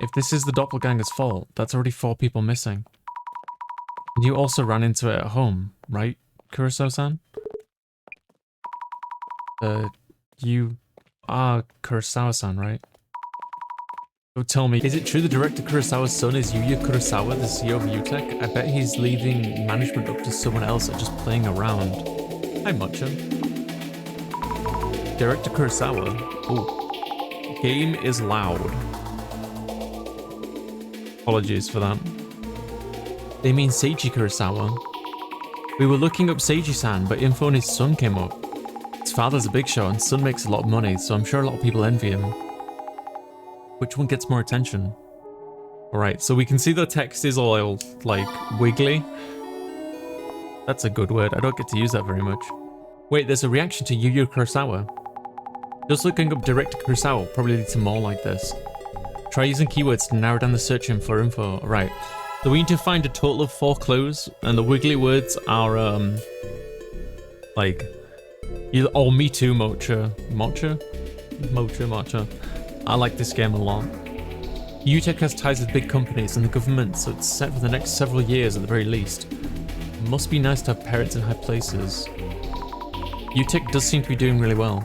If this is the doppelganger's fault, that's already 4 people missing. And you also ran into it at home, right, Kurosawa-san? You are Kurosawa-san, right? Don't tell me, is it true the director Kurosawa's son is Yuya Kurosawa, the CEO of UTech? I bet he's leaving management up to someone else or just playing around. Hi, Mucha. Director Kurosawa. Oh. Game is loud. Apologies for that. They mean Seiji Kurosawa. We were looking up Seiji-san, but info on his son came up. His father's a big shot and son makes a lot of money, so I'm sure a lot of people envy him. Which one gets more attention? Alright, so we can see the text is all, like, wiggly. That's a good word. I don't get to use that very much. Wait, there's a reaction to Yu Yu Kurosawa. Just looking up Director Kurosawa probably leads to more like this. Try using keywords to narrow down the search for info. Alright, so we need to find a total of 4 clues, and the wiggly words are, like, either, oh, me too, Mocha. Mocha? Mocha. I like this game a lot. UTech has ties with big companies and the government, so it's set for the next several years at the very least. It must be nice to have parents in high places. UTech does seem to be doing really well.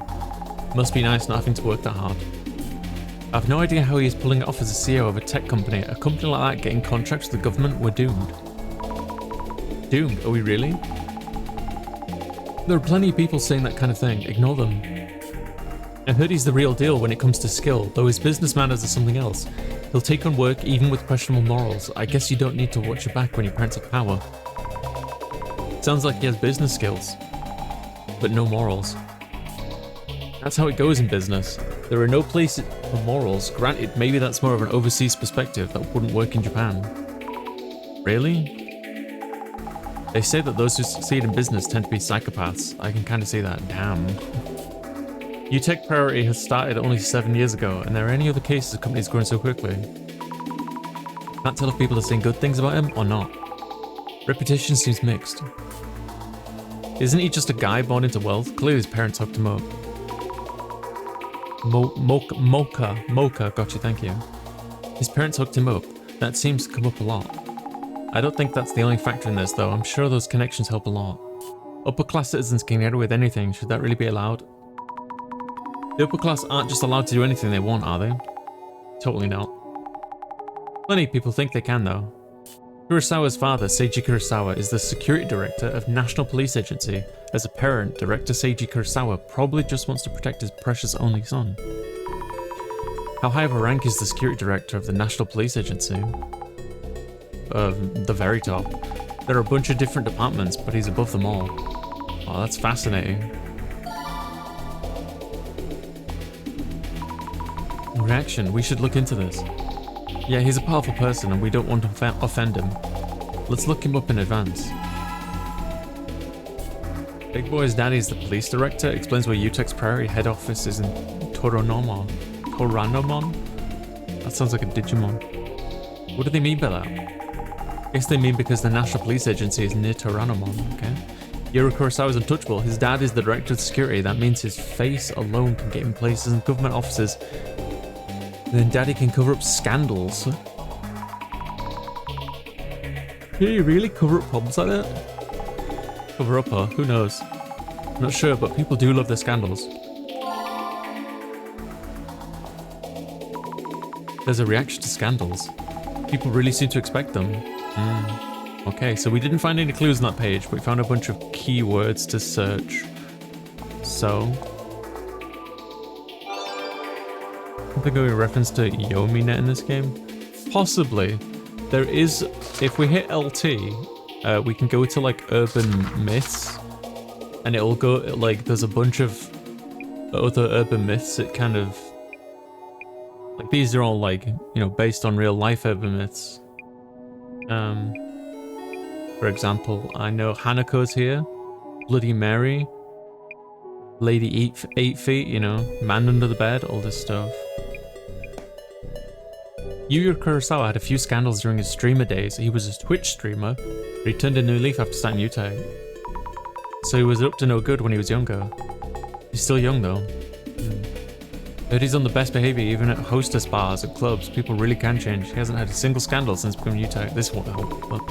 Must be nice not having to work that hard. I have no idea how he is pulling it off as a CEO of a tech company. A company like that getting contracts with the government, we're doomed. Doomed? Are we really? There are plenty of people saying that kind of thing. Ignore them. I heard he's the real deal when it comes to skill, though his business manners are something else. He'll take on work even with questionable morals. I guess you don't need to watch your back when your parents have power. Sounds like he has business skills, but no morals. That's how it goes in business. There are no places for morals. Granted, maybe that's more of an overseas perspective that wouldn't work in Japan. Really? They say that those who succeed in business tend to be psychopaths. I can kind of see that. Damn. UTech Priority has started only 7 years ago, and there are any other cases of companies growing so quickly. Can't tell if people are saying good things about him or not. Reputation seems mixed. Isn't he just a guy born into wealth? Clearly his parents hooked him up. Mocha, gotcha, thank you. His parents hooked him up. That seems to come up a lot. I don't think that's the only factor in this, though. I'm sure those connections help a lot. Upper class citizens can get away with anything. Should that really be allowed? The upper class aren't just allowed to do anything they want, are they? Totally not. Plenty of people think they can, though. Kurosawa's father, Seiji Kurosawa, is the security director of National Police Agency. As a parent, Director Seiji Kurosawa probably just wants to protect his precious only son. How high of a rank is the security director of the National Police Agency? The very top. There are a bunch of different departments, but he's above them all. Oh, that's fascinating. Reaction, we should look into this. Yeah, he's a powerful person and we don't want to offend him. Let's look him up in advance. Big Boy's daddy is the police director. Explains why UTech's priority head office is in Toranomon. That sounds like a Digimon. What do they mean by that? I guess they mean because the National Police Agency is near Toranomon, okay? Yuri Kurosawa is untouchable. His dad is the director of security. That means his face alone can get him places in government offices. Then daddy can cover up scandals. Can you really cover up problems like that? Cover up, huh? Who knows? I'm not sure, but people do love their scandals. There's a reaction to scandals. People really seem to expect them. Okay, so we didn't find any clues on that page, but we found a bunch of keywords to search. So... I think we reference to YomiNet in this game. Possibly. There is, if we hit LT, we can go to like urban myths, and it'll go like there's a bunch of other urban myths. It kind of like these are all like, you know, based on real life urban myths. For example, I know Hanako's here, Bloody Mary, Lady 8 Feet, you know, Man Under the Bed, all this stuff. Yu Kurosawa had a few scandals during his streamer days. He was a Twitch streamer, but he turned a new leaf after starting UTech. So he was up to no good when he was younger. He's still young though. Heard he's on the best behavior even at hostess bars and clubs. People really can change. He hasn't had a single scandal since becoming UTech. This won't help, but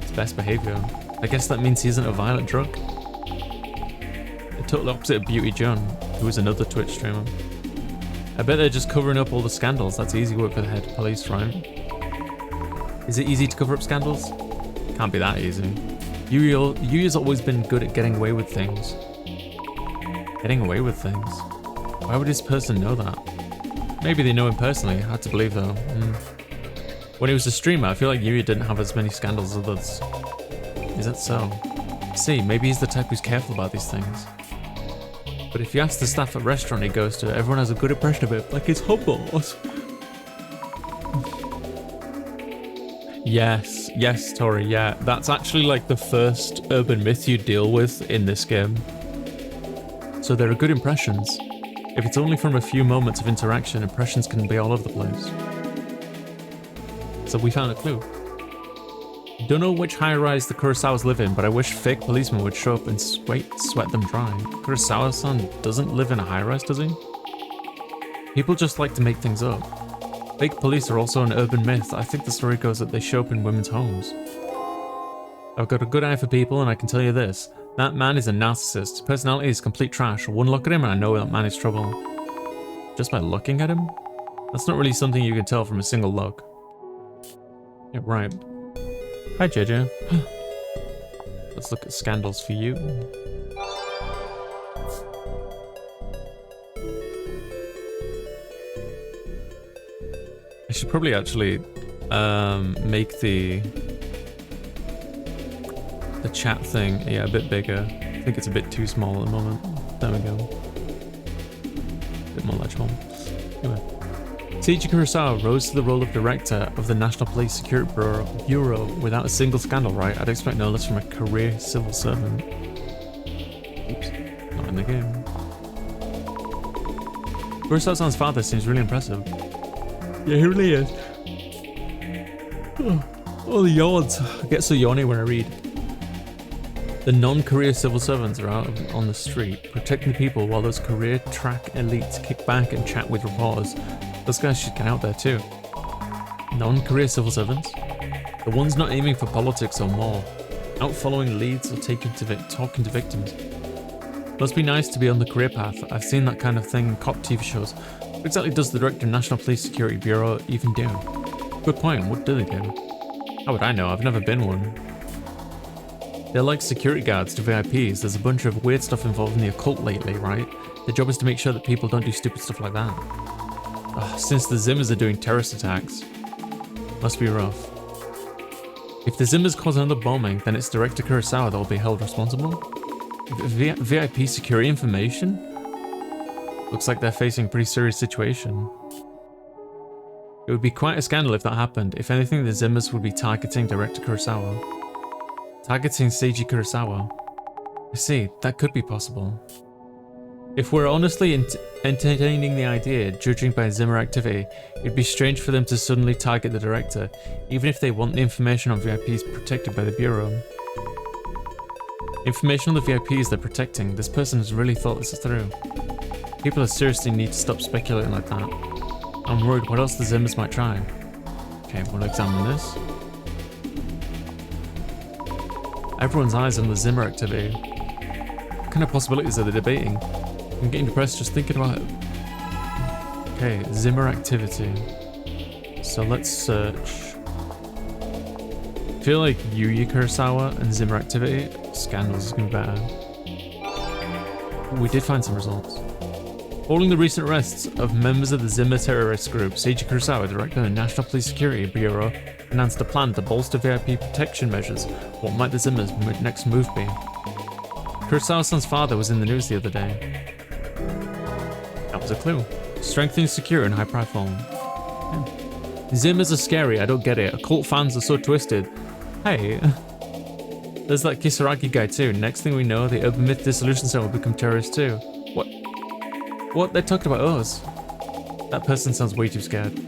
it's best behavior. I guess that means he isn't a violent drunk. The total opposite of Beauty John, who is another Twitch streamer. I bet they're just covering up all the scandals. That's easy work for the head of police, right? Is it easy to cover up scandals? Can't be that easy. Yuya's always been good at getting away with things. Getting away with things? Why would this person know that? Maybe they know him personally, hard to believe though. When he was a streamer, I feel like Yuya didn't have as many scandals as others. Is that so? See, maybe he's the type who's careful about these things. But if you ask the staff at restaurant he goes to, everyone has a good impression of it, like he's humble. Yes, Tori, yeah. That's actually like the first urban myth you deal with in this game. So there are good impressions. If it's only from a few moments of interaction, impressions can be all over the place. So we found a clue. Don't know which high-rise the Kurosawas live in, but I wish fake policemen would show up and sweat them dry. Kurosawa-san doesn't live in a high-rise, does he? People just like to make things up. Fake police are also an urban myth. I think the story goes that they show up in women's homes. I've got a good eye for people, and I can tell you this. That man is a narcissist. His personality is complete trash. One look at him and I know that man is trouble. Just by looking at him? That's not really something you can tell from a single look. Yeah, right. Hi, JJ. Let's look at scandals for you. I should probably actually make the chat thing, yeah, a bit bigger. I think it's a bit too small at the moment. There we go. A bit more legible. Anyway. Seiji Kurosawa rose to the role of director of the National Police Security Bureau without a single scandal, right? I'd expect no less from a career civil servant. Oops, not in the game. Kurosawa-san's father seems really impressive. Yeah, he really is. Oh, the yawns. I get so yawny when I read. The non-career civil servants are out on the street, protecting the people while those career track elites kick back and chat with reporters. Those guys should get out there too. Non-career civil servants? The ones not aiming for politics or more. Out following leads or talking to victims. Must be nice to be on the career path. I've seen that kind of thing in cop TV shows. What exactly does the director of National Police Security Bureau even do? Good point, what do they do? How would I know? I've never been one. They're like security guards to VIPs. There's a bunch of weird stuff involved in the occult lately, right? Their job is to make sure that people don't do stupid stuff like that. Since the Zimmers are doing terrorist attacks. Must be rough. If the Zimmers cause another bombing, then it's Director Kurosawa that will be held responsible? VIP security information? Looks like they're facing a pretty serious situation. It would be quite a scandal if that happened. If anything, the Zimmers would be targeting Director Kurosawa. Targeting Seiji Kurosawa. I see, that could be possible. If we're honestly entertaining the idea, judging by Zimmer activity, it'd be strange for them to suddenly target the director, even if they want the information on VIPs protected by the Bureau. Information on the VIPs they're protecting, this person has really thought this through. People seriously need to stop speculating like that. I'm worried what else the Zimmers might try. Okay, we'll examine this. Everyone's eyes on the Zimmer activity. What kind of possibilities are they debating? I'm getting depressed just thinking about it. Okay, Zimmer activity. So let's search. I feel like Yuya Kurosawa and Zimmer activity. Scandals is gonna be better. We did find some results. Following the recent arrests of members of the Zimmer terrorist group, Seiji Kurosawa, director of the National Police Security Bureau, announced a plan to bolster VIP protection measures. What might the Zimmers' next move be? Kurosawa-san's father was in the news the other day. That was a clue. Strengthening secure and high profile. Yeah. Zimmers are scary, I don't get it. Occult fans are so twisted. Hey, there's that Kisaragi guy too. Next thing we know, the urban myth Dissolution cell will become terrorists too. What? They talked about us. That person sounds way too scared.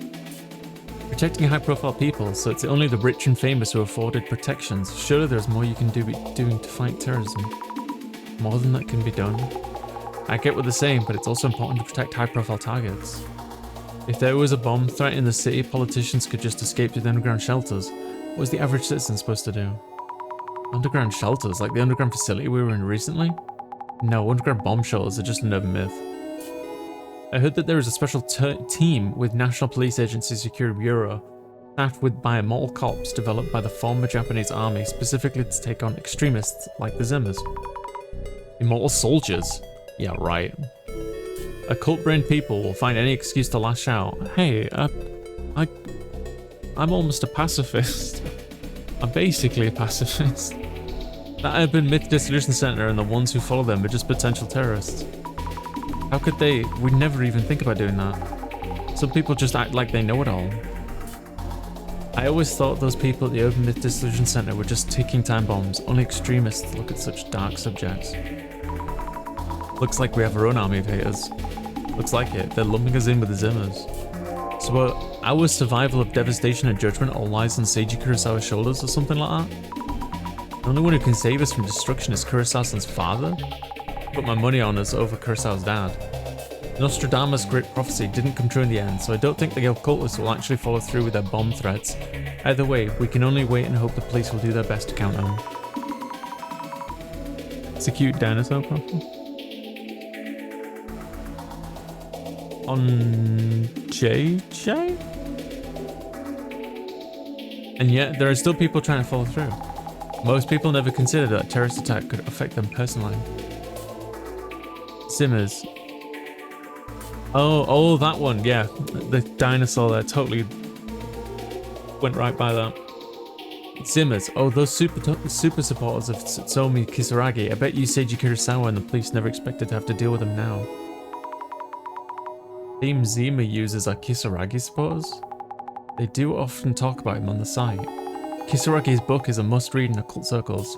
Protecting high-profile people, so it's only the rich and famous who are afforded protections. Surely there's more you can do doing to fight terrorism. More than that can be done. I get what they're saying, but it's also important to protect high-profile targets. If there was a bomb threat in the city, politicians could just escape to the underground shelters. What is the average citizen supposed to do? Underground shelters? Like the underground facility we were in recently? No, underground bomb shelters are just an urban myth. I heard that there is a special team with National Police Agency Security Bureau, staffed by immortal cops developed by the former Japanese army specifically to take on extremists like the Zimmers. Immortal soldiers? Yeah, right. Occult-brained people will find any excuse to lash out. Hey, I'm almost a pacifist. I'm basically a pacifist. That urban myth Dissolution Center and the ones who follow them are just potential terrorists. How could they? We'd never even think about doing that. Some people just act like they know it all. I always thought those people at the Urban Myth Dissolution Center were just ticking time bombs. Only extremists look at such dark subjects. Looks like we have our own army of haters. Looks like it. They're lumping us in with the Zimmers. So our survival of devastation and judgment all lies on Seiji Kurosawa's shoulders or something like that? The only one who can save us from destruction is Kurosawa-san's father? Put my money on us over Kurosawa's dad. Nostradamus' great prophecy didn't come true in the end, so I don't think the occultists will actually follow through with their bomb threats. Either way, we can only wait and hope the police will do their best to counter them. It's a cute dinosaur problem. On JJ? And yet, there are still people trying to follow through. Most people never consider that a terrorist attack could affect them personally. Zimmers. Oh, that one, yeah. The dinosaur there totally went right by that. Zimmers. Oh, those super supporters of Tsutomu Kisaragi. I bet you Seiji Kurosawa and the police never expected to have to deal with them now. Team Zima users are Kisaragi supporters? They do often talk about him on the site. Kisaragi's book is a must-read in occult circles.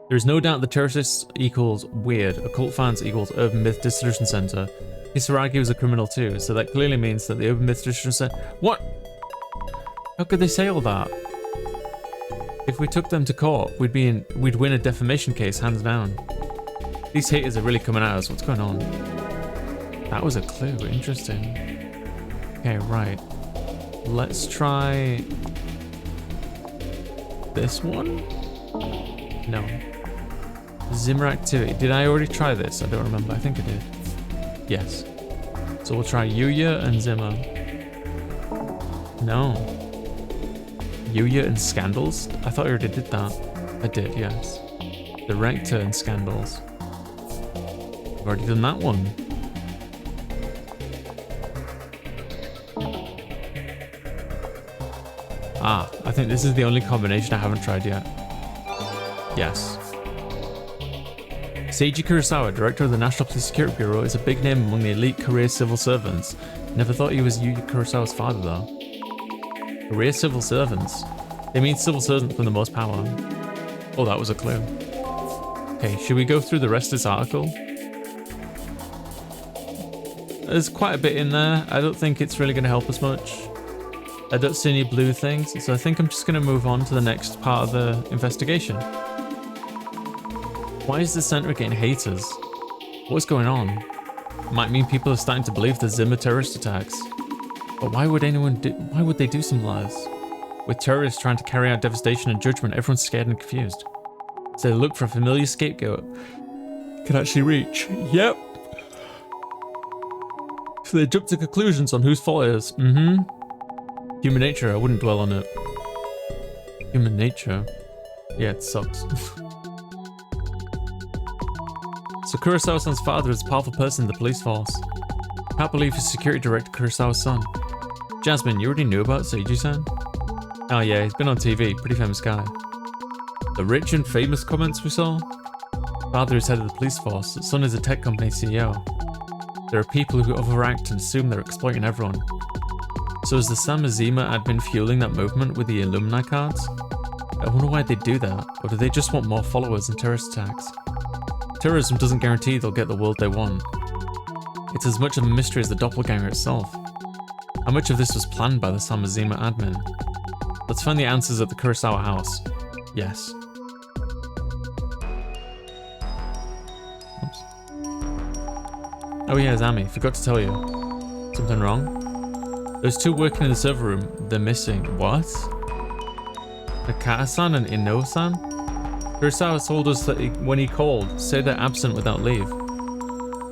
There is no doubt the terrorists equals weird, occult fans equals urban myth Dissolution Center. Kisaragi was a criminal too, so that clearly means that the urban myth Dissolution Center— What? How could they say all that? If we took them to court, we'd win a defamation case hands down. These haters are really coming at us. What's going on? That was a clue. Interesting. Okay, right. Let's try this one? No. Zimmer activity. Did I already try this? I don't remember. I think I did. Yes. So we'll try Yuya and Zimmer. No. Yuya and Scandals? I thought I already did that. I did, yes. Director and Scandals. I've already done that one. Ah, I think this is the only combination I haven't tried yet. Yes. Seiji Kurosawa, director of the National Police Security Bureau, is a big name among the elite career civil servants. Never thought he was Yuya Kurosawa's father, though. Career civil servants? They mean civil servant with the most power. Oh, that was a clue. Okay, should we go through the rest of this article? There's quite a bit in there. I don't think it's really going to help us much. I don't see any blue things, so I think I'm just going to move on to the next part of the investigation. Why is the center getting haters? What's going on? Might mean people are starting to believe the Zimmer terrorist attacks. But why would they do some lies? With terrorists trying to carry out devastation and judgment, everyone's scared and confused. So they look for a familiar scapegoat can actually reach. Yep. So they jump to conclusions on whose fault it is. Human nature, I wouldn't dwell on it. Human nature. Yeah, it sucks. So Kurosawa-san's father is a powerful person in the police force. Can't believe his security director Kurosawa's son. Jasmine, you already knew about Seiji-san? Oh yeah, he's been on TV, pretty famous guy. The rich and famous comments we saw? Father is head of the police force, son is a tech company CEO. There are people who overact and assume they're exploiting everyone. So is the Samazima admin fueling that movement with the alumni cards? I wonder why they do that, or do they just want more followers and terrorist attacks? Terrorism doesn't guarantee they'll get the world they want. It's as much of a mystery as the doppelganger itself. How much of this was planned by the Samazima admin? Let's find the answers at the Kurosawa house. Yes. Oops. Oh yeah, Zami, forgot to tell you. Something wrong? Those two working in the server room, they're missing. What? Nakata-san and Ino-san? Kurosawa told us that when he called, say they're absent without leave.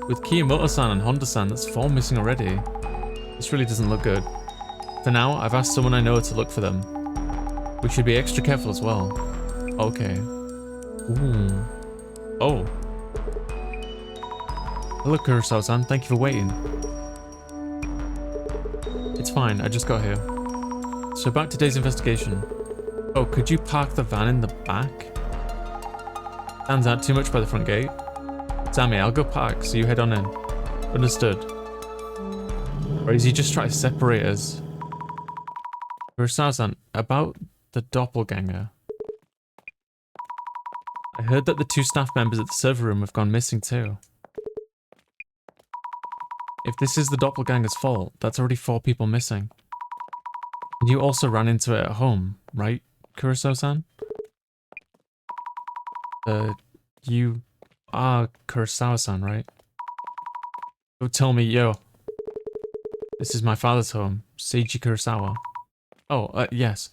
With Kiyomoto-san and Honda-san, that's 4 missing already. This really doesn't look good. For now, I've asked someone I know to look for them. We should be extra careful as well. Okay. Ooh. Oh. Hello, Kurosawa-san. Thank you for waiting. It's fine. I just got here. So about today's investigation. Oh, could you park the van in the back? Stands out too much by the front gate. Sammy, I'll go park, so you head on in. Understood. Or is he just trying to separate us? Kurosawa-san, about the doppelganger. I heard that the 2 staff members at the server room have gone missing too. If this is the doppelganger's fault, that's already 4 people missing. And you also ran into it at home, right, Kurosawa-san? You are Kurosawa-san, right? Don't tell me, yo. This is my father's home, Seiji Kurosawa. Oh, yes.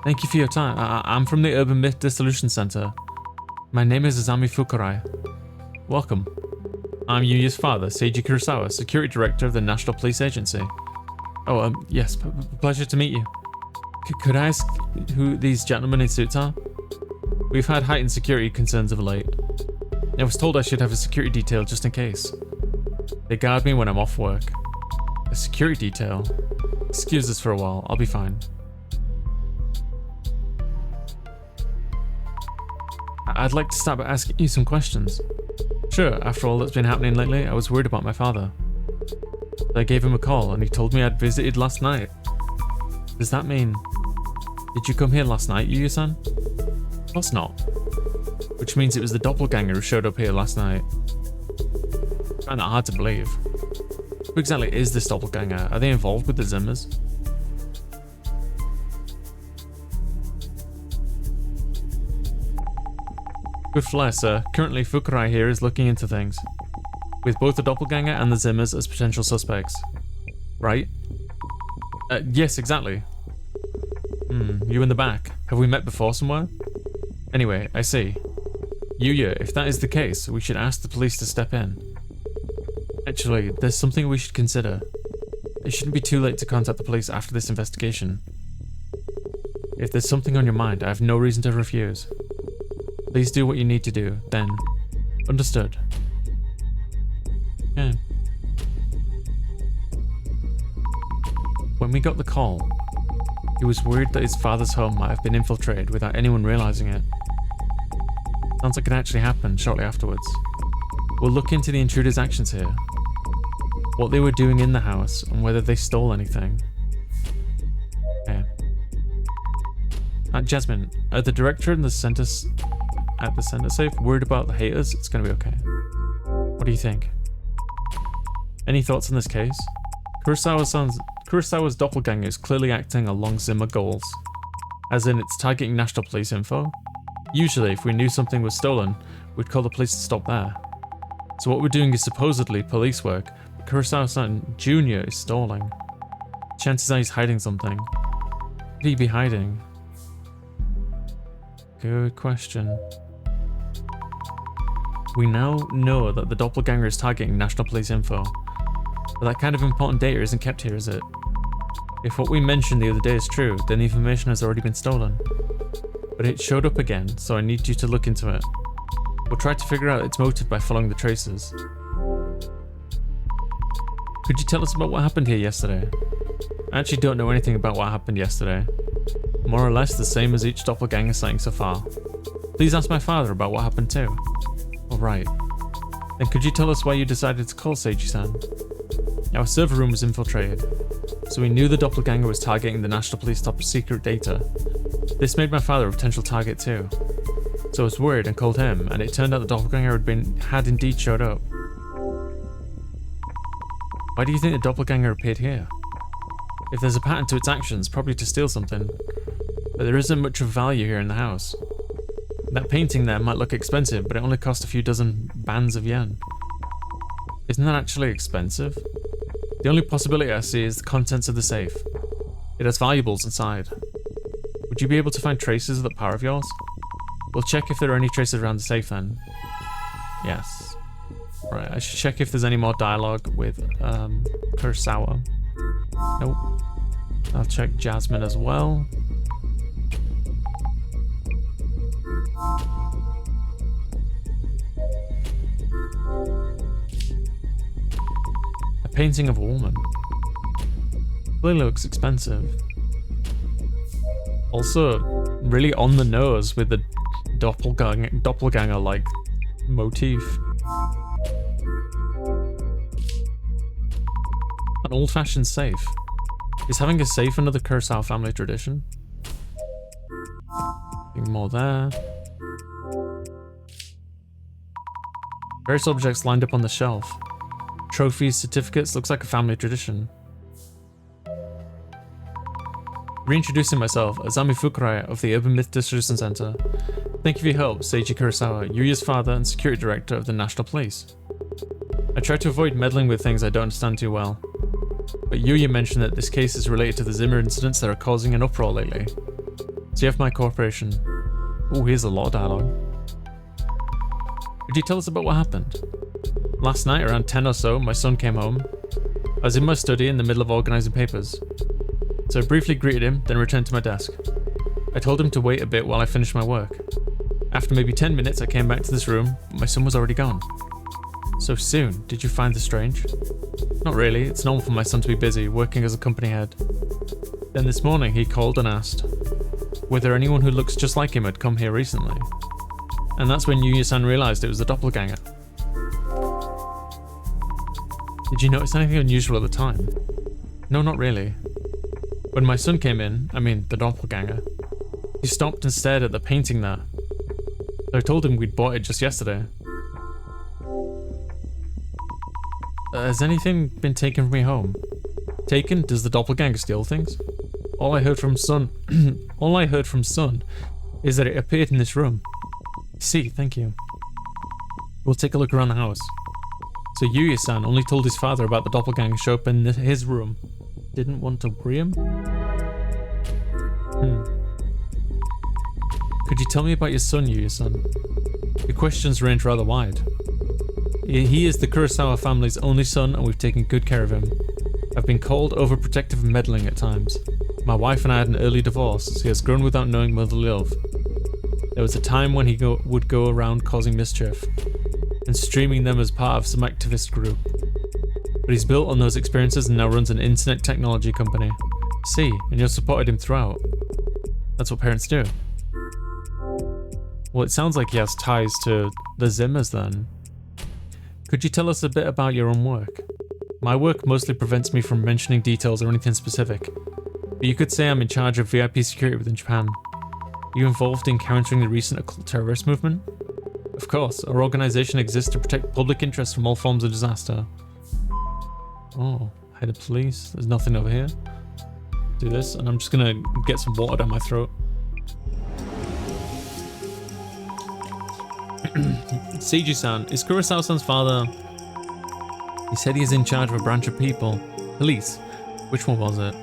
Thank you for your time. I'm from the Urban Myth Dissolution Center. My name is Azami Fukurai. Welcome. I'm Yuya's father, Seiji Kurosawa, Security Director of the National Police Agency. Oh, yes, pleasure to meet you. Could I ask who these gentlemen in suits are? We've had heightened security concerns of late. I was told I should have a security detail just in case. They guard me when I'm off work. A security detail? Excuse us for a while, I'll be fine. I'd like to start by asking you some questions. Sure, after all that's been happening lately, I was worried about my father. I gave him a call and he told me I'd visited last night. Does that mean... Did you come here last night, Yuya-san? Of course not. Which means it was the doppelganger who showed up here last night. I find that hard to believe. Who exactly is this doppelganger? Are they involved with the Zimmers? Good flair, sir. Currently, Fukurai here is looking into things. With both the doppelganger and the Zimmers as potential suspects. Right? Yes, exactly. You in the back. Have we met before somewhere? Anyway, I see. Yuya, if that is the case, we should ask the police to step in. Actually, there's something we should consider. It shouldn't be too late to contact the police after this investigation. If there's something on your mind, I have no reason to refuse. Please do what you need to do, then. Understood. Yeah. When we got the call, he was worried that his father's home might have been infiltrated without anyone realizing it. Sounds like it actually happened shortly afterwards. We'll look into the intruders' actions here. What they were doing in the house, and whether they stole anything. Yeah. Jasmine, are the director and the center at the center safe worried about the haters? It's gonna be okay. What do you think? Any thoughts on this case? Kurosawa's doppelganger is clearly acting along Zimmer goals. As in, it's targeting National Police info. Usually, if we knew something was stolen, we'd call the police to stop there. So what we're doing is supposedly police work, but Kurosawa-san Jr. is stalling. Chances are he's hiding something. What could he be hiding? Good question. We now know that the doppelganger is targeting National Police info. But that kind of important data isn't kept here, is it? If what we mentioned the other day is true, then the information has already been stolen. But it showed up again, so I need you to look into it. We'll try to figure out its motive by following the traces. Could you tell us about what happened here yesterday? I actually don't know anything about what happened yesterday. More or less the same as each doppelganger sighting so far. Please ask my father about what happened too. Alright. Then could you tell us why you decided to call Seiji-san? Our server room was infiltrated, so we knew the doppelganger was targeting the National Police top secret data. This made my father a potential target too. So I was worried and called him, and it turned out the doppelganger had indeed showed up. Why do you think the doppelganger appeared here? If there's a pattern to its actions, probably to steal something. But there isn't much of value here in the house. That painting there might look expensive, but it only cost a few dozen bands of yen. Isn't that actually expensive? The only possibility I see is the contents of the safe. It has valuables inside. Would you be able to find traces of that power of yours? We'll check if there are any traces around the safe then. Yes. Right, I should check if there's any more dialogue with Kurosawa. Nope. I'll check Jasmine as well. A painting of a woman. Clearly looks expensive. Also, really on the nose with the doppelganger-like motif. An old-fashioned safe. Is having a safe another Kurosawa family tradition? Nothing more there. Various objects lined up on the shelf. Trophies, certificates, looks like a family tradition. Reintroducing myself, Azami Fukurai of the Urban Myth Distribution Center. Thank you for your help, Seiji Kurosawa, Yuya's father and security director of the National Police. I try to avoid meddling with things I don't understand too well. But Yuya mentioned that this case is related to the Zimmer incidents that are causing an uproar lately. So you have my cooperation. Oh, here's a lot of dialogue. Could you tell us about what happened? Last night, around 10 or so, my son came home. I was in my study in the middle of organizing papers. So I briefly greeted him, then returned to my desk. I told him to wait a bit while I finished my work. After maybe 10 minutes, I came back to this room, but my son was already gone. So soon, did you find this strange? Not really, it's normal for my son to be busy, working as a company head. Then this morning, he called and asked whether anyone who looks just like him had come here recently. And that's when Yuya-san realized it was the doppelganger. Did you notice anything unusual at the time? No, not really. When my son came in, I mean the doppelganger, he stopped and stared at the painting there. I told him we'd bought it just yesterday. Has anything been taken from me home? Taken? Does the doppelganger steal things? All I heard from Son is that it appeared in this room. See, thank you. We'll take a look around the house. So Yuya-san only told his father about the doppelganger show up in his room. Didn't want to worry him? Could you tell me about your son, Yuya-san? Your questions range rather wide. He is the Kurosawa family's only son and we've taken good care of him. I've been called overprotective and meddling at times. My wife and I had an early divorce, so he has grown without knowing motherly love. There was a time when he would go around causing mischief and streaming them as part of some activist group. But he's built on those experiences and now runs an internet technology company. See, and you've supported him throughout. That's what parents do. Well, it sounds like he has ties to the Zimmers then. Could you tell us a bit about your own work? My work mostly prevents me from mentioning details or anything specific, but you could say I'm in charge of VIP security within Japan. Are you involved in countering the recent occult terrorist movement? Of course, our organization exists to protect public interest from all forms of disaster. Oh, head of police. There's nothing over here. Do this, and I'm just gonna get some water down my throat. Seiji-san, is Kurosawa-san's father... He said he is in charge of a branch of people. Police. Which one was it?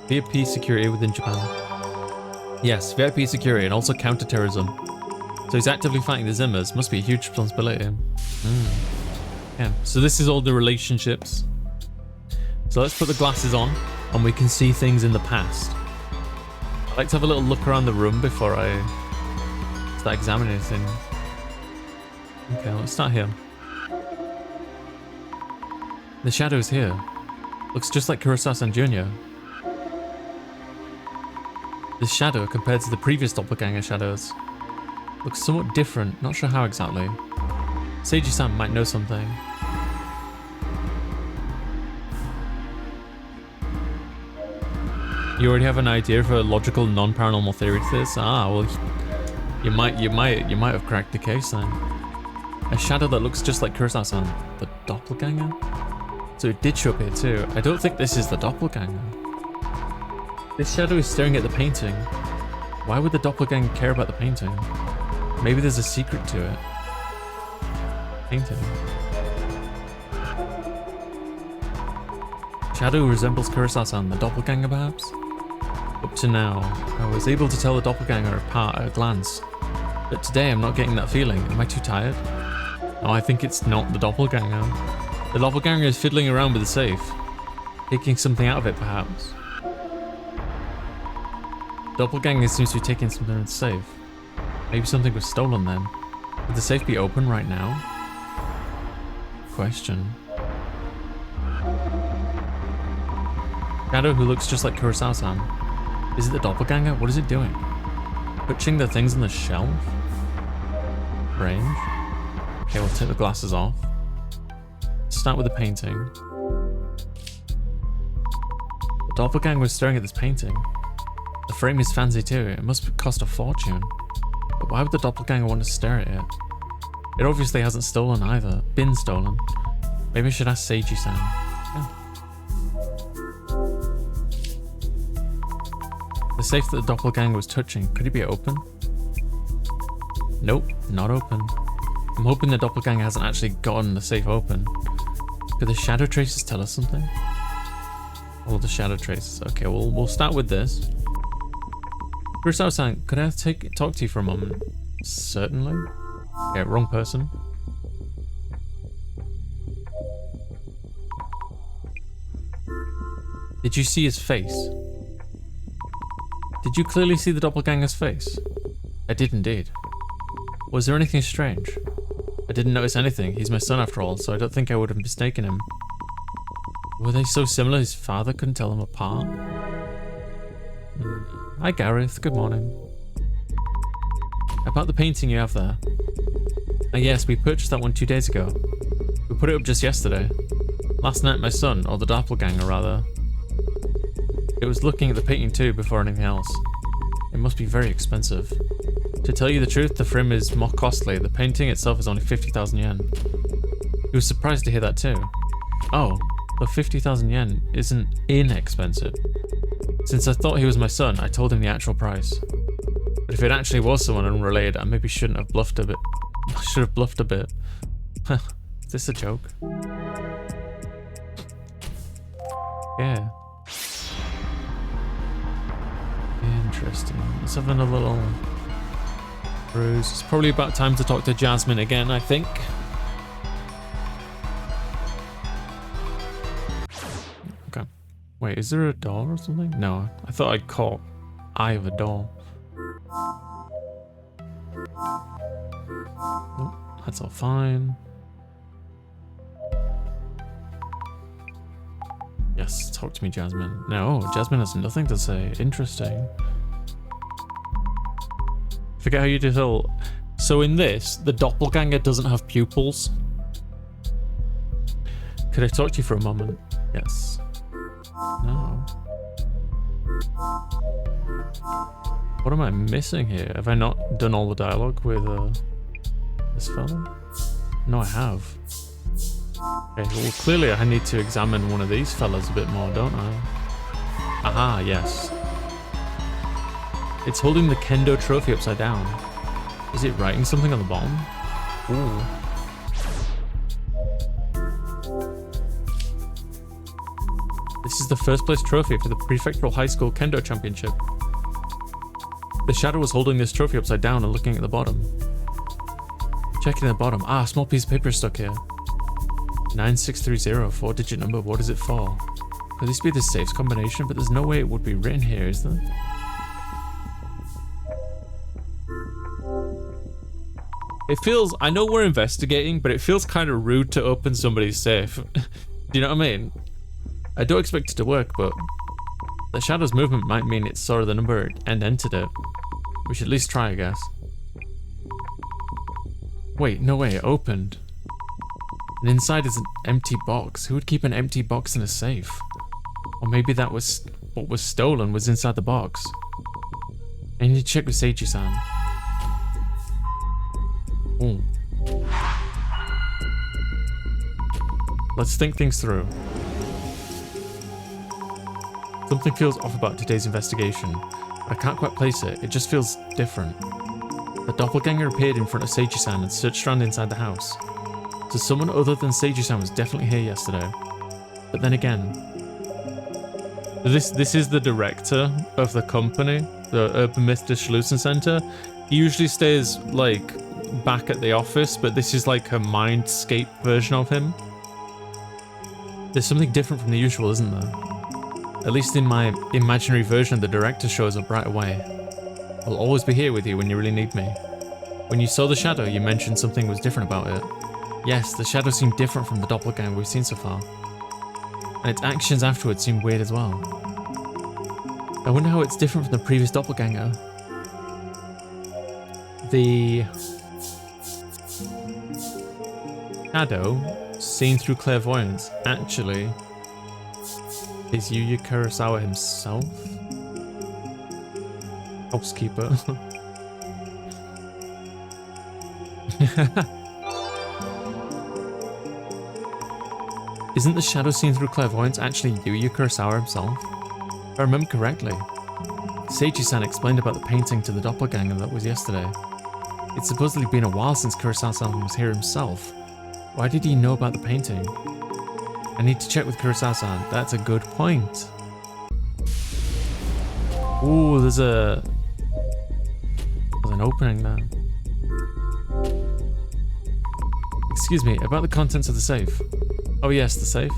VIP security within Japan. Yes, VIP security and also counter-terrorism. So he's actively fighting the Zimmers. Must be a huge responsibility. Yeah, so this is all the relationships. So let's put the glasses on and we can see things in the past. I like to have a little look around the room before I start examining anything. Okay, let's start here. The shadows here. Looks just like Kurosawa-san Jr. This shadow, compared to the previous doppelganger shadows, looks somewhat different, not sure how exactly. Seiji-san might know something. You already have an idea for a logical non-paranormal theory to this? Ah, well, you might have cracked the case then. A shadow that looks just like Kurosawa-san. The doppelganger? So it did show up here too. I don't think this is the doppelganger. This shadow is staring at the painting. Why would the doppelganger care about the painting? Maybe there's a secret to it. Painting. Shadow resembles Kurosawa-san, the doppelganger perhaps? Up to now, I was able to tell the doppelganger apart at a glance. But today I'm not getting that feeling. Am I too tired? No, I think it's not the doppelganger. The doppelganger is fiddling around with the safe. Taking something out of it perhaps. Doppelganger seems to be taking something out of the safe. Maybe something was stolen then. Would the safe be open right now? Question. Shadow, who looks just like Kurosawa-san. Is it the doppelganger? What is it doing? Touching the things on the shelf? Range? Okay, we'll take the glasses off. Start with the painting. The doppelganger was staring at this painting. The frame is fancy too. It must cost a fortune. But why would the doppelganger want to stare at it? It obviously hasn't stolen either. Been stolen. Maybe I should ask Seiji-san. Yeah. The safe that the doppelganger was touching, could it be open? Nope, not open. I'm hoping the doppelganger hasn't actually gotten the safe open. Could the shadow traces tell us something? All of the shadow traces. Okay, we'll start with this. Kurosawa-san, could I talk to you for a moment? Certainly. Okay, wrong person. Did you see his face? Did you clearly see the doppelganger's face? I did indeed. Was there anything strange? I didn't notice anything. He's my son after all, so I don't think I would have mistaken him. Were they so similar his father couldn't tell them apart? Hi Gareth, good morning. About the painting you have there. Yes, we purchased that one 2 days ago. We put it up just yesterday. Last night my son, or the doppelganger rather, it was looking at the painting too before anything else. It must be very expensive. To tell you the truth, the frame is more costly. The painting itself is only 50,000 yen. He was surprised to hear that too. Oh, the 50,000 yen isn't inexpensive. Since I thought he was my son, I told him the actual price. But if it actually was someone unrelated, I maybe shouldn't have bluffed a bit. I should have bluffed a bit. Is this a joke? Yeah. Interesting. Let's have a little cruise. It's probably about time to talk to Jasmine again, I think. Okay. Wait, is there a door or something? No, I thought I caught eye of a door. Nope, that's all fine. Yes, talk to me, Jasmine. No, Jasmine has nothing to say. Interesting. Forget how you did all. So in this, the doppelganger doesn't have pupils. Could I talk to you for a moment? Yes. No. What am I missing here? Have I not done all the dialogue with this fella? No, I have. Okay, well clearly I need to examine one of these fellas a bit more, don't I? Aha, yes. It's holding the kendo trophy upside down. Is it writing something on the bottom? Ooh. This is the first place trophy for the Prefectural High School Kendo Championship. The shadow was holding this trophy upside down and looking at the bottom. Checking the bottom. Ah, a small piece of paper is stuck here. 9630, 4-digit number. What is it for? Could this be the safe's combination? But there's no way it would be written here, is there? It feels, I know we're investigating, but it feels kind of rude to open somebody's safe. Do you know what I mean? I don't expect it to work, but the shadow's movement might mean it saw the number and entered it. We should at least try, I guess. Wait, no way, it opened. And inside is an empty box. Who would keep an empty box in a safe? Or maybe that was what was stolen was inside the box. I need to check with Seiji-san. Ooh. Let's think things through. Something feels off about today's investigation. I can't quite place it. It just feels different. The doppelganger appeared in front of Seiji-san and searched around inside the house. So someone other than Seiji-san was definitely here yesterday. But then again, this is the director of the company, the Urban Myth Dissolution Center. He usually stays like back at the office, but this is like a mindscape version of him. There's something different from the usual, isn't there? At least in my imaginary version of the director shows up right away. I'll always be here with you when you really need me. When you saw the shadow, you mentioned something was different about it. Yes, the shadow seemed different from the doppelganger we've seen so far. And its actions afterwards seemed weird as well. I wonder how it's different from the previous doppelganger. The shadow, seen through clairvoyance, actually is Yuya Kurosawa himself? Housekeeper. Isn't the shadow seen through clairvoyance actually Yuya Kurosawa himself? If I remember correctly, Seiji-san explained about the painting to the doppelganger that was yesterday. It's supposedly been a while since Kurosawa-san was here himself. Why did he know about the painting? I need to check with Kurosawa-san. That's a good point. Ooh, there's an opening there. Excuse me, about the contents of the safe. Oh yes, the safe.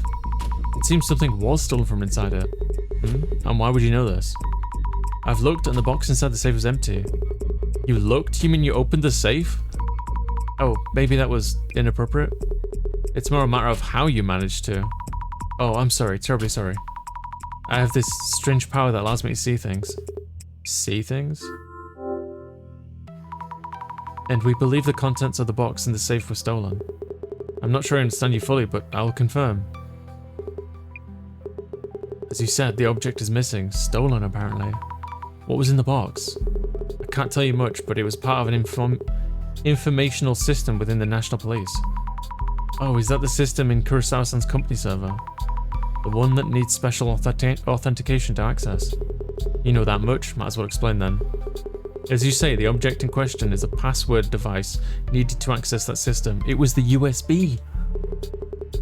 It seems something was stolen from inside it. And why would you know this? I've looked and the box inside the safe was empty. You looked? You mean you opened the safe? Oh, maybe that was inappropriate? It's more a matter of how you managed to. Oh, I'm sorry, terribly sorry. I have this strange power that allows me to see things. See things? And we believe the contents of the box in the safe were stolen. I'm not sure I understand you fully, but I'll confirm. As you said, the object is missing. Stolen, apparently. What was in the box? I can't tell you much, but it was part of an informational system within the National Police. Oh, is that the system in Kurosawa-san's company server? The one that needs special authentication to access? You know that much, might as well explain then. As you say, the object in question is a password device needed to access that system. It was the USB!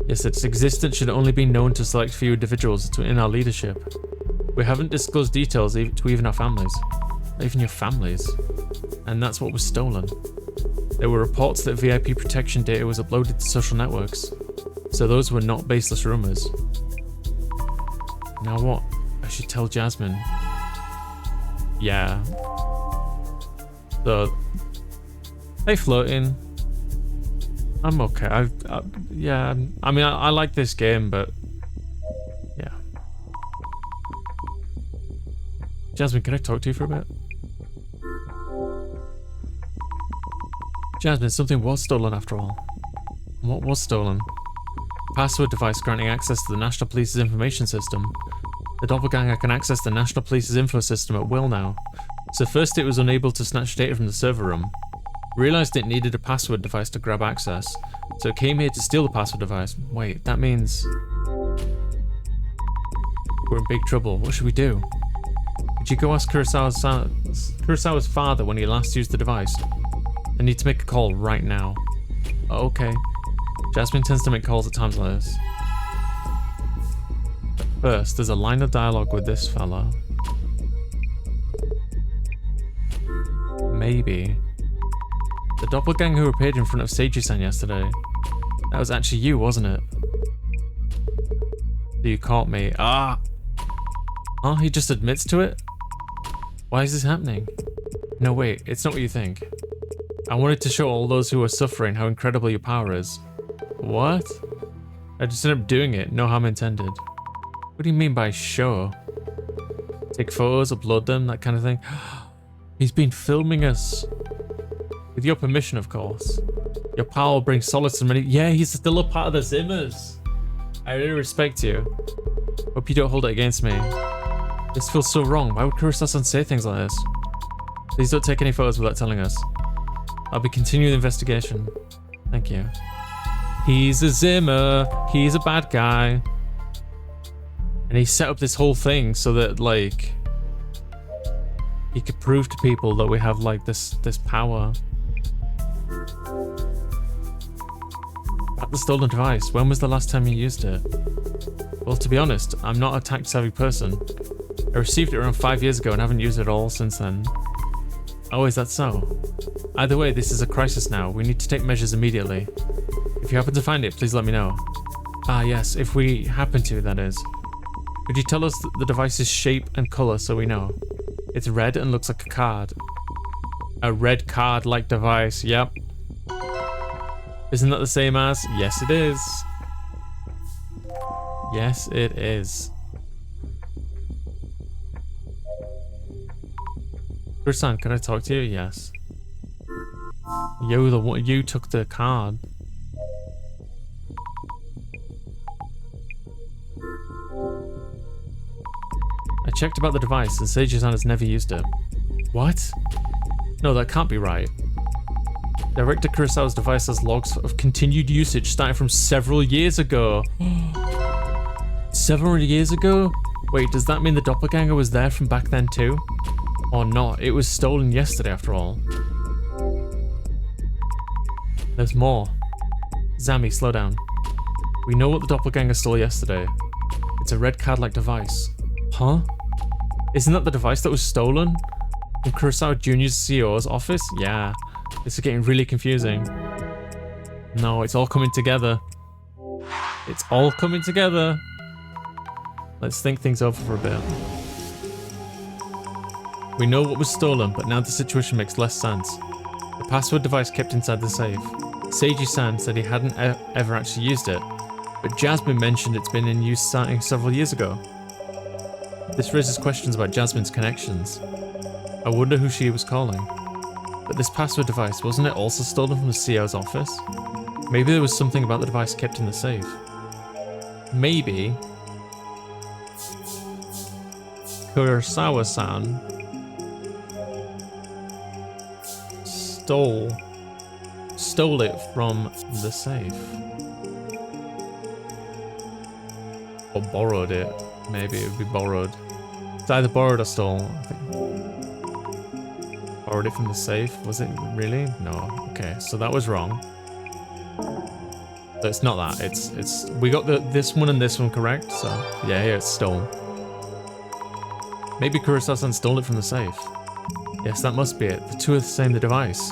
Yes, its existence should only be known to select few individuals in our leadership. We haven't disclosed details to even our families. Not even your families. And that's what was stolen. There were reports that VIP protection data was uploaded to social networks. So those were not baseless rumors. Now what? I should tell Jasmine. Yeah. So, hey floating. I'm okay. Yeah. I mean, I like this game, but yeah. Jasmine, can I talk to you for a bit? Jasmine, something was stolen after all. What was stolen? A password device granting access to the National Police's information system. The doppelganger can access the National Police's info system at will now. So first it was unable to snatch data from the server room. Realized it needed a password device to grab access, so it came here to steal the password device. Wait, that means we're in big trouble. What should we do? Did you go ask Kurosawa's father when he last used the device? I need to make a call right now. Oh, okay. Jasmine tends to make calls at times like this. But first, there's a line of dialogue with this fella. Maybe. The doppelganger who appeared in front of Seiji-san yesterday. That was actually you, wasn't it? You caught me. Ah! Oh, he just admits to it? Why is this happening? No, wait, it's not what you think. I wanted to show all those who are suffering how incredible your power is. What? I just ended up doing it, no harm intended. What do you mean by show? Take photos, upload them, that kind of thing? He's been filming us. With your permission, of course. Your power will bring solace to many. Yeah, he's still a part of the Zimmers. I really respect you. Hope you don't hold it against me. This feels so wrong. Why would Kurosawa-san say things like this? Please don't take any photos without telling us. I'll be continuing the investigation. Thank you. He's a Zimmer. He's a bad guy. And he set up this whole thing so that, like, He could prove to people that we have like this power. About the stolen device, when was the last time you used it? Well, to be honest, I'm not a tech-savvy person. I received it around 5 years ago and haven't used it all since then. Oh, is that so? Either way, this is a crisis now. We need to take measures immediately. If you happen to find it, please let me know. Ah, yes, if we happen to, that is. Could you tell us the device's shape and color so we know? It's red and looks like a card. A red card-like device, yep. Isn't that the same as? Yes, it is. Yes, it is. Chris-san, can I talk to you? Yes. You took the card. I checked about the device and Seiji-san has never used it. What? No, that can't be right. Director Kurosawa's device has logs of continued usage starting from several years ago. Several years ago? Wait, does that mean the doppelganger was there from back then too? Or not? It was stolen yesterday after all. There's more. Zami, slow down. We know what the doppelganger stole yesterday. It's a red card-like device. Huh? Isn't that the device that was stolen? From Kurosawa Jr.'s CEO's office? Yeah. This is getting really confusing. No, it's all coming together. It's all coming together. Let's think things over for a bit. We know what was stolen, but now the situation makes less sense. The password device kept inside the safe. Seiji-san said he hadn't ever actually used it, but Jasmine mentioned it's been in use starting several years ago. This raises questions about Jasmine's connections. I wonder who she was calling. But this password device, wasn't it also stolen from the CEO's office? Maybe there was something about the device kept in the safe. Maybe Kurosawa-san stole it from the safe. Or borrowed it. Maybe it would be borrowed. It's either borrowed or stole, I think. Borrowed it from the safe? Was it really? No. Okay, so that was wrong. So it's not that. It's we got this one and this one correct, so yeah, here it's stolen. Maybe Kurosawa-san stole it from the safe. Yes, that must be it. The two are the same device.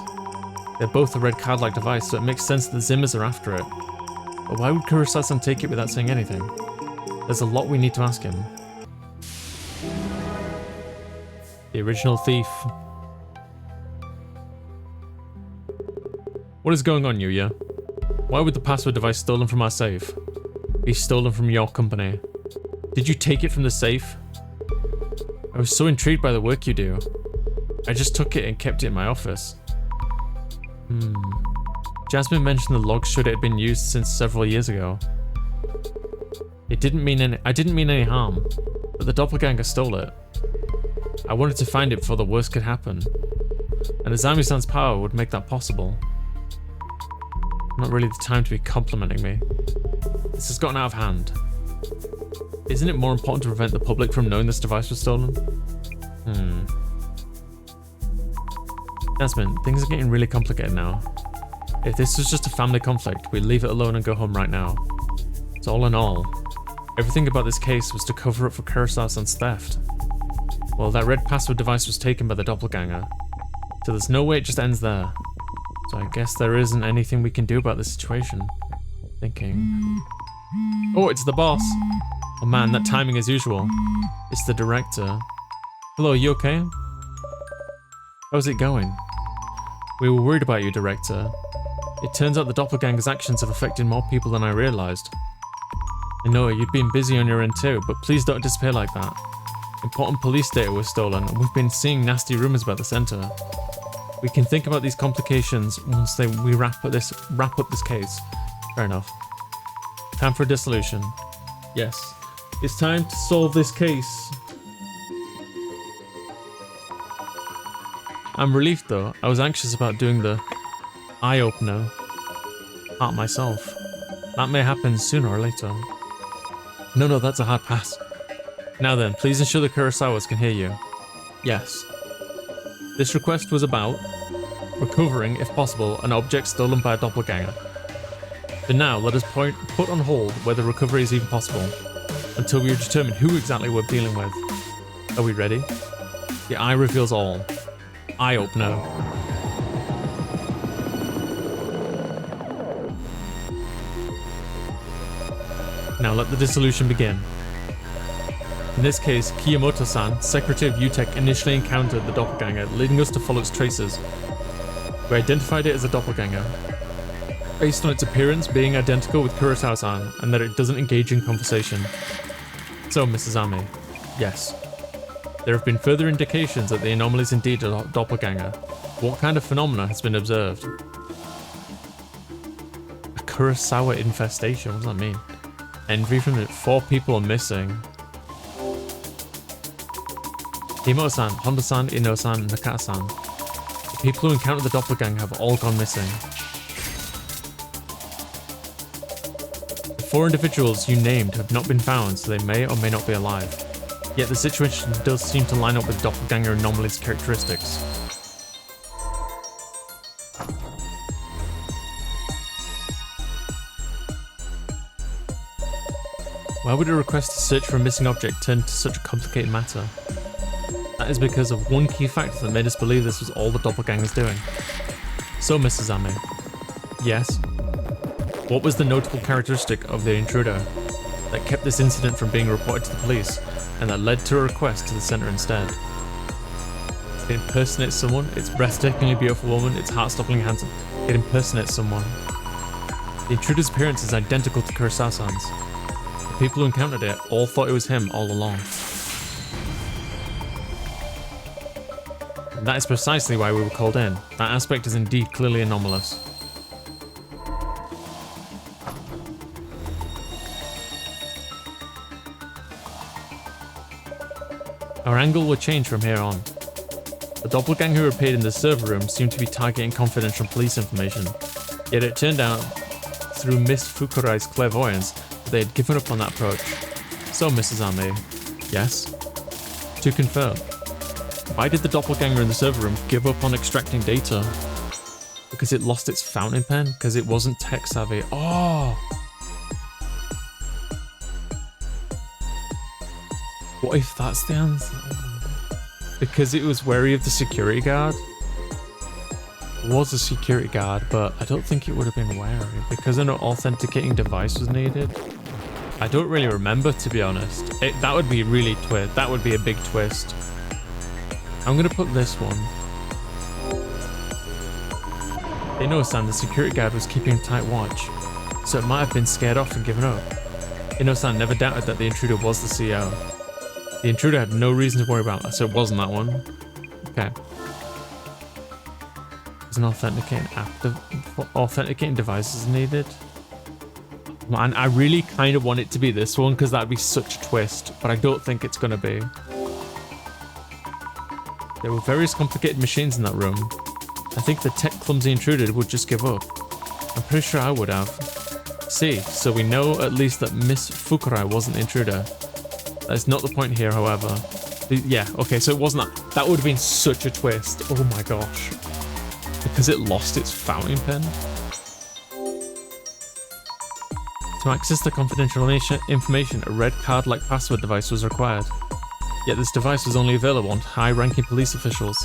They're both a red card-like device, so it makes sense that the Zimmers are after it. But why would Kurosawa-san take it without saying anything? There's a lot we need to ask him. The original thief. What is going on, Yuya? Why would the password device stolen from our safe be stolen from your company? Did you take it from the safe? I was so intrigued by the work you do. I just took it and kept it in my office. Jasmine mentioned the logs showed it had been used since several years ago. I didn't mean any harm, but the doppelganger stole it. I wanted to find it before the worst could happen, and Azami-san's power would make that possible. Not really the time to be complimenting me. This has gotten out of hand. Isn't it more important to prevent the public from knowing this device was stolen? Jasmine, things are getting really complicated now. If this was just a family conflict, we'd leave it alone and go home right now. So all in all, everything about this case was to cover up for Kurosawa-san's theft. Well, that red password device was taken by the doppelganger, so there's no way it just ends there. So I guess there isn't anything we can do about this situation. Thinking. Oh, it's the boss! Oh man, that timing as usual. It's the director. Hello, you okay? How's it going? We were worried about you, director. It turns out the doppelganger's actions have affected more people than I realized. I know you've been busy on your end too, but please don't disappear like that. Important police data was stolen, and we've been seeing nasty rumors about the center. We can think about these complications once we wrap up this case. Fair enough. Time for a dissolution. Yes, it's time to solve this case. I'm relieved though. I was anxious about doing the eye-opener part myself. That may happen sooner or later. No, that's a hard pass. Now then, please ensure the Kurosawas can hear you. Yes. This request was about recovering, if possible, an object stolen by a doppelganger. For now, let us put on hold whether recovery is even possible, until we determine who exactly we're dealing with. Are we ready? The eye reveals all. Eye opener. Now let the dissolution begin. In this case, Kiyomoto-san, secretary of UTech, initially encountered the doppelganger, leading us to follow its traces. We identified it as a doppelganger, based on its appearance being identical with Kurosawa-san, and that it doesn't engage in conversation. So, Mrs. Ame, yes. There have been further indications that the anomaly is indeed a doppelganger. What kind of phenomena has been observed? A Kurosawa infestation, what does that mean? Envy from it, 4 people are missing. Himo-san, Honda-san, Ino-san, and Nakata-san. The people who encountered the doppelganger have all gone missing. The 4 individuals you named have not been found, so they may or may not be alive. Yet the situation does seem to line up with doppelganger anomaly's characteristics. Why would a request to search for a missing object turn to such a complicated matter? That is because of one key factor that made us believe this was all the doppelganger's doing. So, Mrs. Ame, yes? What was the notable characteristic of the intruder that kept this incident from being reported to the police, and that led to a request to the centre instead? It impersonates someone, it's breathtakingly beautiful woman, it's heart-stoppingly handsome. It impersonates someone. The intruder's appearance is identical to Kurosawa-san's. The people who encountered it all thought it was him all along. That is precisely why we were called in. That aspect is indeed clearly anomalous. Our angle will change from here on. The doppelganger who appeared in the server room seemed to be targeting confidential police information. Yet it turned out, through Miss Fukurai's clairvoyance, that they had given up on that approach. So, Mrs. Ame, yes? To confirm. Why did the doppelganger in the server room give up on extracting data? Because it lost its fountain pen? Because it wasn't tech savvy? Oh! What if that's the answer? Because it was wary of the security guard? It was a security guard, but I don't think it would have been wary. Because an authenticating device was needed? I don't really remember, to be honest. That would be really twist. That would be a big twist. I'm gonna put this one. Ino-san, the security guard, was keeping a tight watch, so it might have been scared off and given up. Ino-san never doubted that the intruder was the CEO. The intruder had no reason to worry about that, so it wasn't that one. Okay. There's an authenticating devices needed. Man, I really kind of want it to be this one because that'd be such a twist, but I don't think it's gonna be. There were various complicated machines in that room. I think the tech clumsy intruder would just give up. I'm pretty sure I would have. See, so we know at least that Miss Fukurai wasn't the intruder. That's not the point here, however. Yeah, okay, so it wasn't that. That would have been such a twist. Oh my gosh. Because it lost its fountain pen. To access the confidential information, a red card-like password device was required. Yet this device was only available on high-ranking police officials,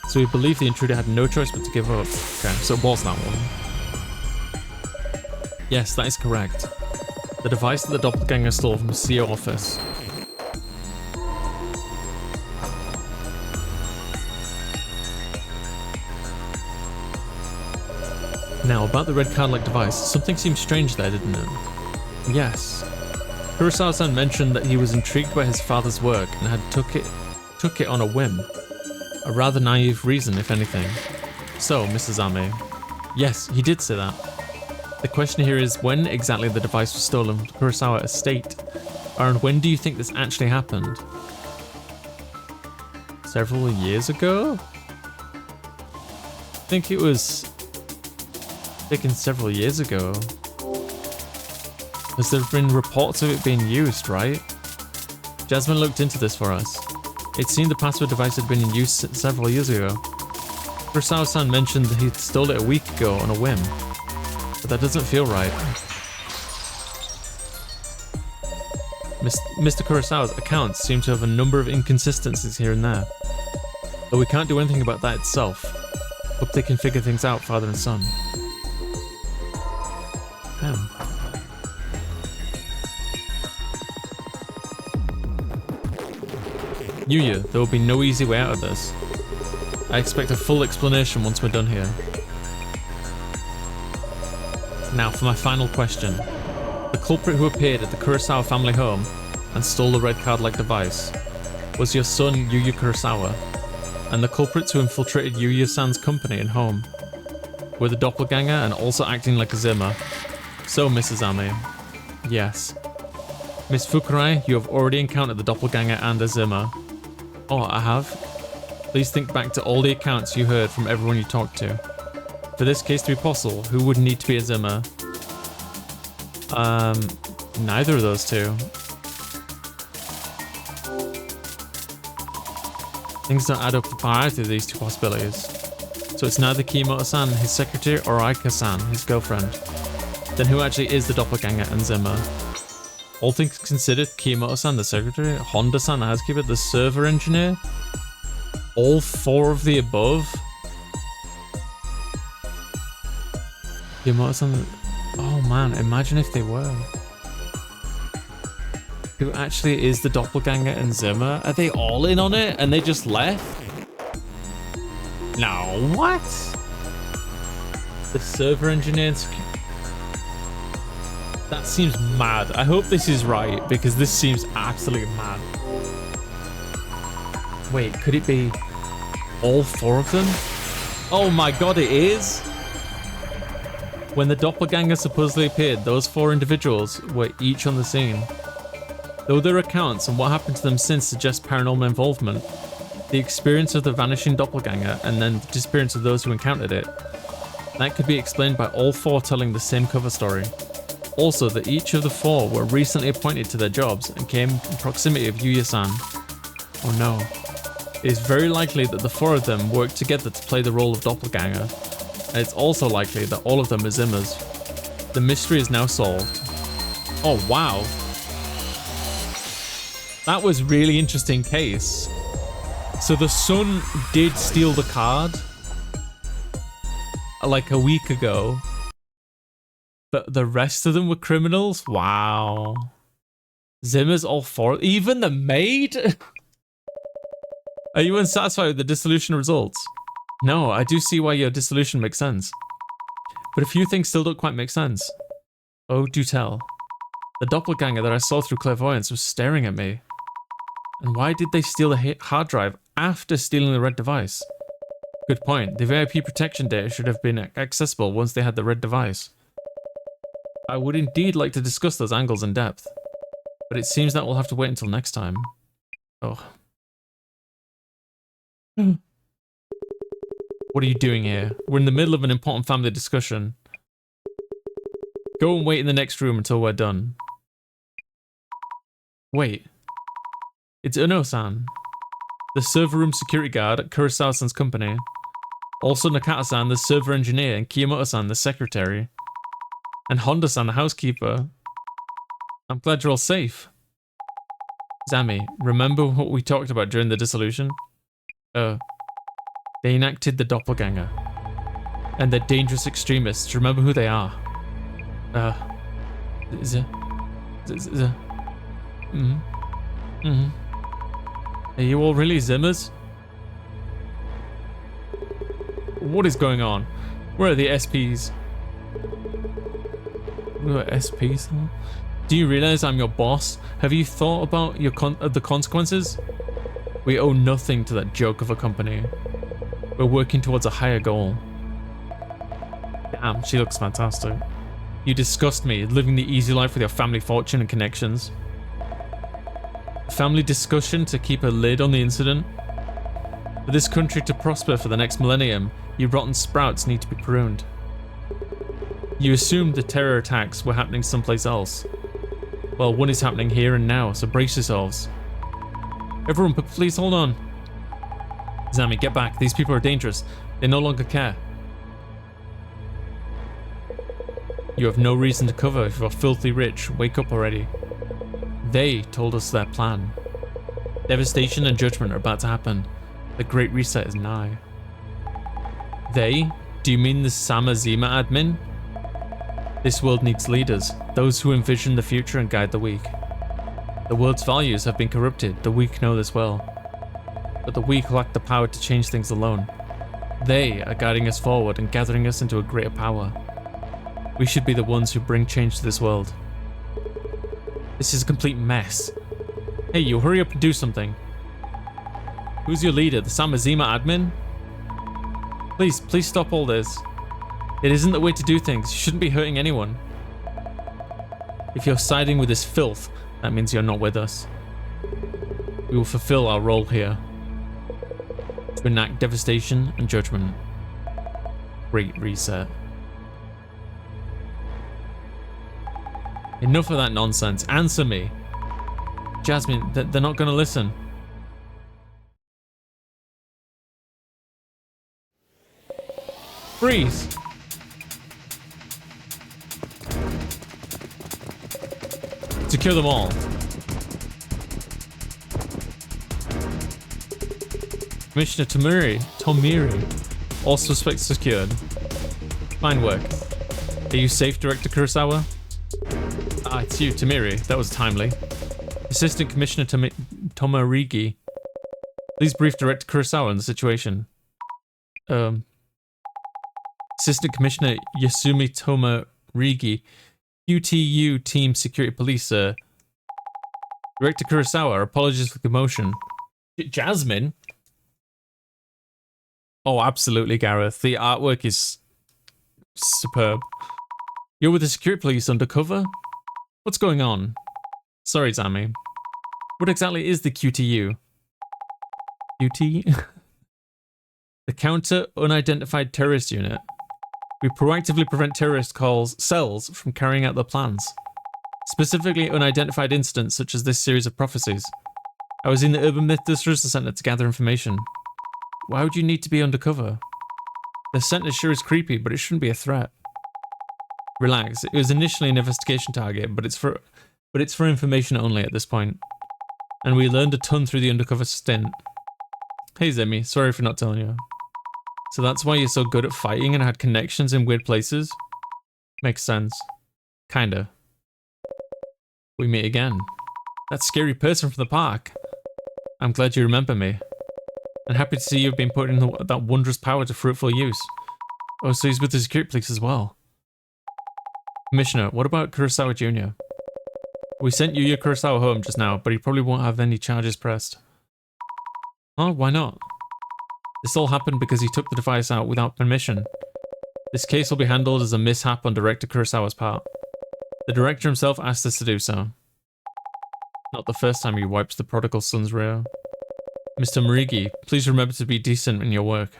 so we believe the intruder had no choice but to give up. Okay, so it was that one. Yes, that is correct. The device that the doppelganger stole from the CEO office. Now, about the red card-like device, something seemed strange there, didn't it? Yes. Kurosawa-san mentioned that he was intrigued by his father's work and had took it on a whim. A rather naive reason, if anything. So, Mrs. Ame, yes, he did say that. The question here is when exactly the device was stolen from Kurosawa estate, and when do you think this actually happened? Several years ago? I think it was taken several years ago. Because there have been reports of it being used, right? Jasmine looked into this for us. It seemed the password device had been in use several years ago. Kurosawa-san mentioned that he stole it a week ago on a whim, but that doesn't feel right. Mr. Kurosawa's accounts seem to have a number of inconsistencies here and there, though we can't do anything about that itself. Hope they can figure things out, father and son. Yuya, there will be no easy way out of this. I expect a full explanation once we're done here. Now for my final question. The culprit who appeared at the Kurosawa family home and stole the red card-like device was your son Yuya Kurosawa, and the culprits who infiltrated Yuya-san's company and home were the doppelganger and also acting like a Zimmer. So, Mrs. Ame, yes. Miss Fukurai, you have already encountered the doppelganger and a Zimmer. Oh, I have? Please think back to all the accounts you heard from everyone you talked to. For this case to be possible, who would need to be a Zimmer? Neither of those two. Things don't add up to either of these two possibilities. So it's neither Kiyomoto-san, his secretary, or Aika-san, his girlfriend. Then who actually is the doppelganger and Zimmer? All things considered, Kiyomoto-san, the secretary, Honda-san, the housekeeper, the server engineer? All four of the above? Kiyomoto-san... Oh man, imagine if they were. Who actually is the doppelganger and Zimmer? Are they all in on it and they just left? No, what? The server engineer and security... That seems mad. I hope this is right, because this seems absolutely mad. Wait, could it be all four of them? Oh my god, it is! When the doppelganger supposedly appeared, those four individuals were each on the scene. Though their accounts and what happened to them since suggest paranormal involvement, the experience of the vanishing doppelganger and then the disappearance of those who encountered it, that could be explained by all four telling the same cover story. Also, that each of the four were recently appointed to their jobs and came in proximity of Yuya-san. Oh no. It is very likely that the four of them worked together to play the role of doppelganger, and it's also likely that all of them are Zimmers. The mystery is now solved. Oh wow. That was really interesting case. So the son did steal the card like a week ago. But the rest of them were criminals? Wow. Zimmer's all four. Even the maid? Are you unsatisfied with the dissolution results? No, I do see why your dissolution makes sense. But a few things still don't quite make sense. Oh, do tell. The doppelganger that I saw through clairvoyance was staring at me. And why did they steal the hard drive after stealing the red device? Good point. The VIP protection data should have been accessible once they had the red device. I would indeed like to discuss those angles in depth, but it seems that we'll have to wait until next time. Oh. What are you doing here? We're in the middle of an important family discussion. Go and wait in the next room until we're done. Wait. It's Uno-san, the server room security guard at Kurosawa-san's company. Also Nakata-san, the server engineer, and Kiyomoto-san, the secretary. And Honda-san, the housekeeper. I'm glad you're all safe. Zami, remember what we talked about during the dissolution? They enacted the doppelganger. And they're dangerous extremists. Remember who they are. Are you all really Zimmers? What is going on? Where are the SPs? SPs? Do you realize I'm your boss? Have you thought about your the consequences? We owe nothing to that joke of a company. We're working towards a higher goal. Damn, she looks fantastic. You disgust me, living the easy life with your family fortune and connections. Family discussion to keep a lid on the incident. For this country to prosper for the next millennium, you rotten sprouts need to be pruned. You assumed the terror attacks were happening someplace else. Well, one is happening here and now, so brace yourselves. Everyone, please hold on. Zami, get back. These people are dangerous. They no longer care. You have no reason to cover if you're filthy rich. Wake up already. They told us their plan. Devastation and judgment are about to happen. The Great Reset is nigh. They? Do you mean the Sama Zima admin? This world needs leaders, those who envision the future and guide the weak. The world's values have been corrupted, the weak know this well. But the weak lack the power to change things alone. They are guiding us forward and gathering us into a greater power. We should be the ones who bring change to this world. This is a complete mess. Hey, you hurry up and do something. Who's your leader, the Sama Zima admin? Please stop all this. It isn't the way to do things. You shouldn't be hurting anyone. If you're siding with this filth, that means you're not with us. We will fulfill our role here. To enact devastation and judgment. Great Reset. Enough of that nonsense. Answer me. Jasmine, they're not gonna listen. Freeze! Secure them all. Commissioner Tomiri. All suspects secured. Fine work. Are you safe, Director Kurosawa? Ah, it's you, Tomiri. That was timely. Assistant Commissioner Tomarigi. Please brief Director Kurosawa on the situation. Assistant Commissioner Yasumi Tomarigi. QTU Team Security Police, sir. Director Kurosawa, apologies for the commotion. Jasmine? Oh, absolutely, Gareth. The artwork is superb. You're with the security police undercover? What's going on? Sorry, Zami. What exactly is the QTU? QT? The Counter Unidentified Terrorist Unit. We proactively prevent terrorist cells from carrying out their plans. Specifically unidentified incidents such as this series of prophecies. I was in the Urban Myth Distribution Center to gather information. Why would you need to be undercover? The center sure is creepy, but it shouldn't be a threat. Relax, it was initially an investigation target, but it's for information only at this point. And we learned a ton through the undercover stint. Hey Zemi, sorry for not telling you. So that's why you're so good at fighting and had connections in weird places? Makes sense. Kinda. We meet again. That scary person from the park. I'm glad you remember me. And happy to see you've been putting that wondrous power to fruitful use. Oh, so he's with the security police as well. Commissioner, what about Kurosawa Jr.? We sent Yuya Kurosawa home just now, but he probably won't have any charges pressed. Huh? Why not? This all happened because he took the device out without permission. This case will be handled as a mishap on Director Kurosawa's part. The director himself asked us to do so. Not the first time he wipes the prodigal son's rear. Mr. Morigi, please remember to be decent in your work.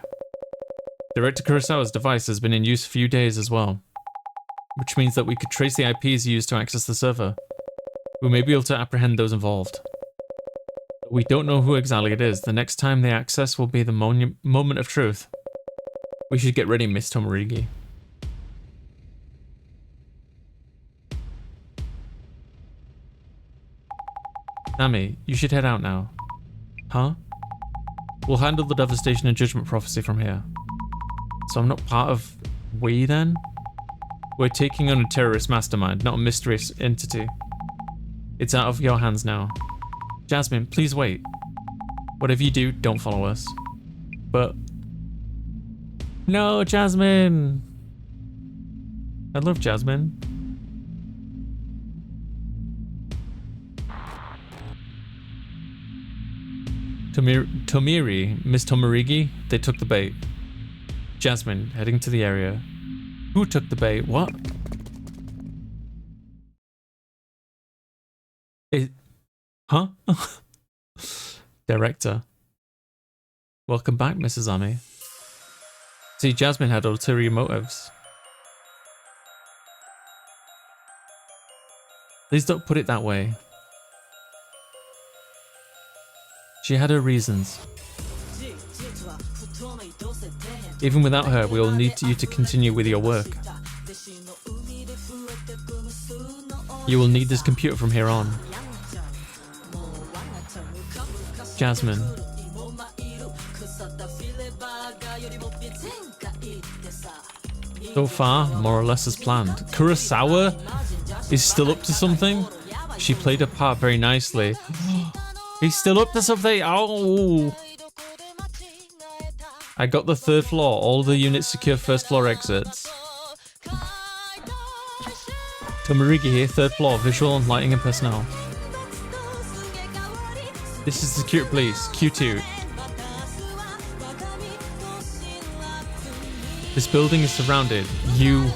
Director Kurosawa's device has been in use for a few days as well, which means that we could trace the IPs used to access the server. We may be able to apprehend those involved. We don't know who exactly it is. The next time they access will be the moment of truth. We should get ready, Miss Tomarigi. Nami, you should head out now. Huh? We'll handle the devastation and judgment prophecy from here. So I'm not part of we then? We're taking on a terrorist mastermind, not a mysterious entity. It's out of your hands now. Jasmine, please wait. Whatever you do, don't follow us. But... No, Jasmine! I love Jasmine. Tomiri, Miss Tomarigi, they took the bait. Jasmine, heading to the area. Who took the bait? What? Huh? Director. Welcome back, Mrs. Ami. See, Jasmine had ulterior motives. Please don't put it that way. She had her reasons. Even without her, we will need you to continue with your work. You will need this computer from here on. Jasmine. So far, more or less as planned. Kurosawa is still up to something. She played her part very nicely. He's still up to something. Oh! I got the 3rd floor. All the units secure 1st floor exits. Tomarigi here, 3rd floor. Visual and lighting and personnel. This is security police. Q2. This building is surrounded. You...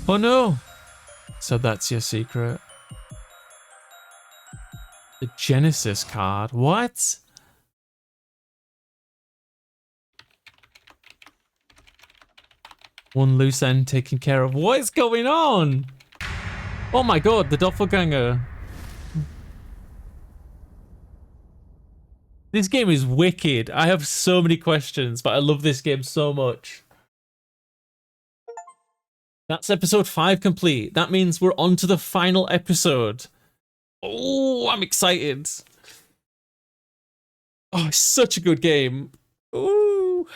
Oh no! So that's your secret. The Genesis card. What? One loose end taken care of. What is going on? Oh my god, the doppelganger. This game is wicked. I have so many questions, but I love this game so much. That's episode 5 complete. That means we're on to the final episode. Oh, I'm excited. Oh, it's such a good game. Ooh.